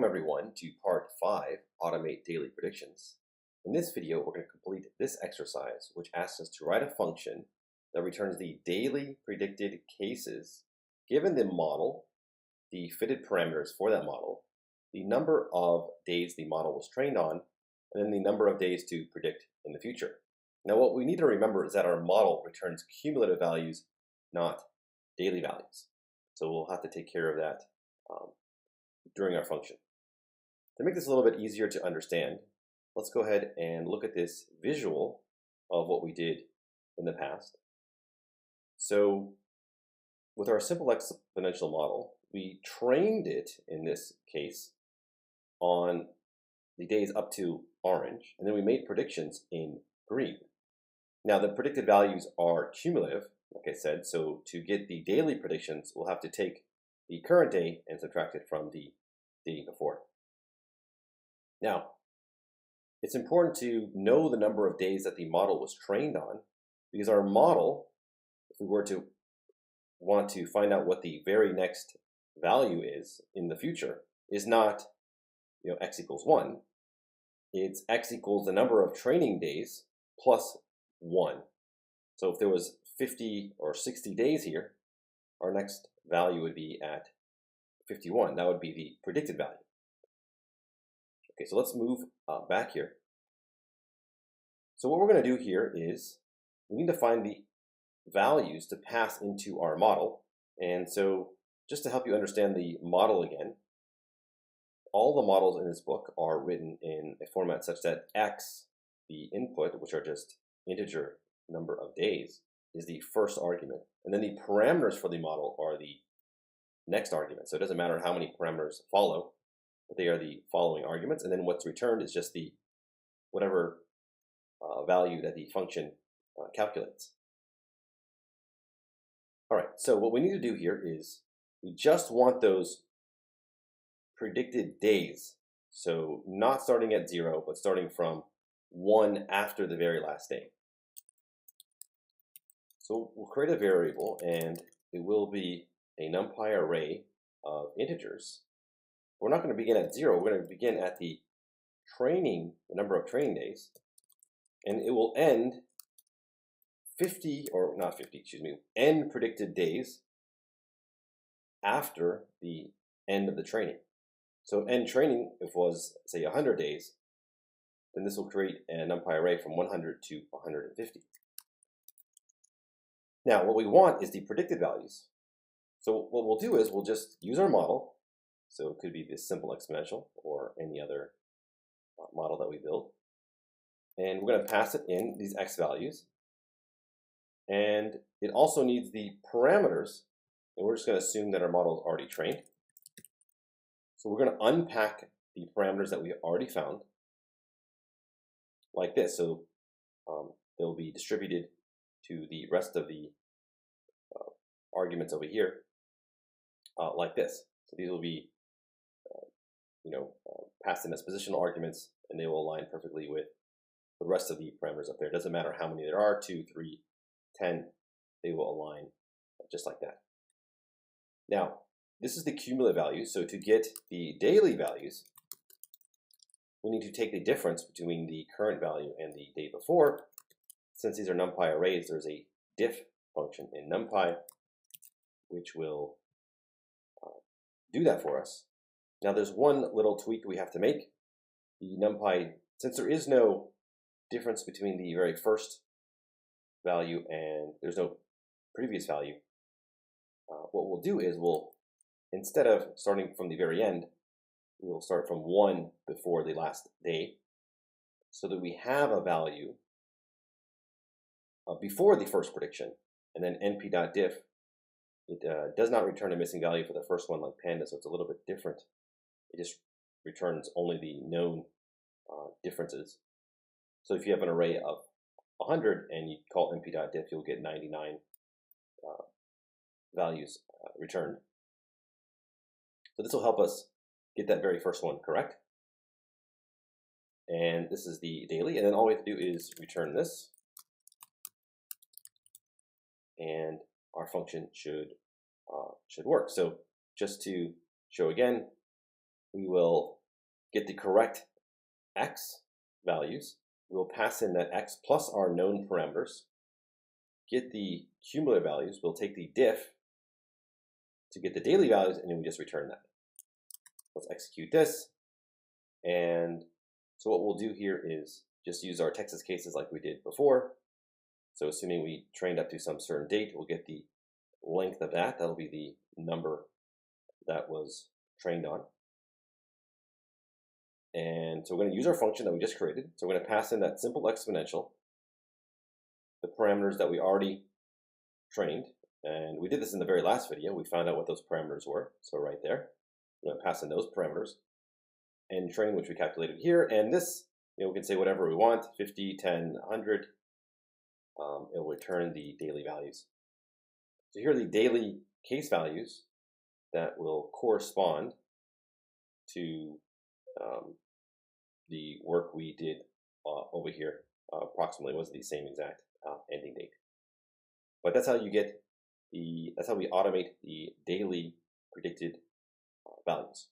everyone to part 5, Automate Daily Predictions. In this video, we're going to complete this exercise, which asks us to write a function that returns the daily predicted cases given the model, the fitted parameters for that model, the number of days the model was trained on, and then the number of days to predict in the future. Now, what we need to remember is that our model returns cumulative values, not daily values. So we'll have to take care of that during our function. To make this a little bit easier to understand, let's go ahead and look at this visual of what we did in the past. So with our simple exponential model, we trained it, in this case, on the days up to orange, and then we made predictions in green. Now the predicted values are cumulative, like I said, so to get the daily predictions, we'll have to take the current day and subtract it from the day before. Now, it's important to know the number of days that the model was trained on, because our model, if we were to want to find out what the very next value is in the future, is not x equals 1. It's x equals the number of training days plus 1. So if there was 50 or 60 days here, our next value would be at 51. That would be the predicted value. Okay, so let's move back here. So what we're going to do here is we need to find the values to pass into our model. And so just to help you understand the model again, all the models in this book are written in a format such that x, the input, which are just integer number of days, is the first argument. And then the parameters for the model are the next argument. So it doesn't matter how many parameters follow, but they are the following arguments. And then what's returned is just the whatever value that the function calculates. All right, so what we need to do here is we just want those predicted days. So not starting at 0, but starting from 1 after the very last day. So we'll create a variable, and it will be a NumPy array of integers. We're not going to begin at 0. We're going to begin at the number of training days, and it will end 'n predicted days after the end of the training. So n training, if it was, say, 100 days, then this will create a NumPy array from 100 to 150. Now, what we want is the predicted values. So what we'll do is we'll just use our model. So it could be this simple exponential or any other model that we build. And we're going to pass it in these x values. And it also needs the parameters. And we're just going to assume that our model is already trained. So we're going to unpack the parameters that we already found like this. So they'll be distributed to the rest of the arguments over here like this. So these will be passed in as positional arguments, and they will align perfectly with the rest of the parameters up there. It doesn't matter how many there are, 2, 3, 10, they will align just like that. Now, this is the cumulative value. So to get the daily values, we need to take the difference between the current value and the day before. Since these are NumPy arrays, there's a diff function in NumPy, which will do that for us. Now, there's one little tweak we have to make. The NumPy, since there is no difference between the very first value and there's no previous value, what we'll do is instead of starting from the very end, we will start from 1 before the last day, so that we have a value before the first prediction. And then np.diff, it does not return a missing value for the first one like Pandas, so it's a little bit different. It just returns only the known differences. So if you have an array of 100 and you call np.diff, you'll get 99 values returned. So this will help us get that very first one correct. And this is the daily, and then all we have to do is return this, and our function should work. So just to show again, we will get the correct x values, we'll pass in that x plus our known parameters, get the cumulative values, we'll take the diff to get the daily values, and then we just return that. Let's execute this. And so what we'll do here is just use our Texas cases like we did before. So assuming we trained up to some certain date, we'll get the length of that. That'll be the number that was trained on. And so we're going to use our function that we just created. So we're going to pass in that simple exponential, the parameters that we already trained. And we did this in the very last video. We found out what those parameters were. So right there, we're going to pass in those parameters and train, which we calculated here. And this, we can say whatever we want, 50, 10, 100. It will return the daily values. So here are the daily case values that will correspond to the work we did over here. Approximately was the same exact ending date. But that's how you get that's how we automate the daily predicted values.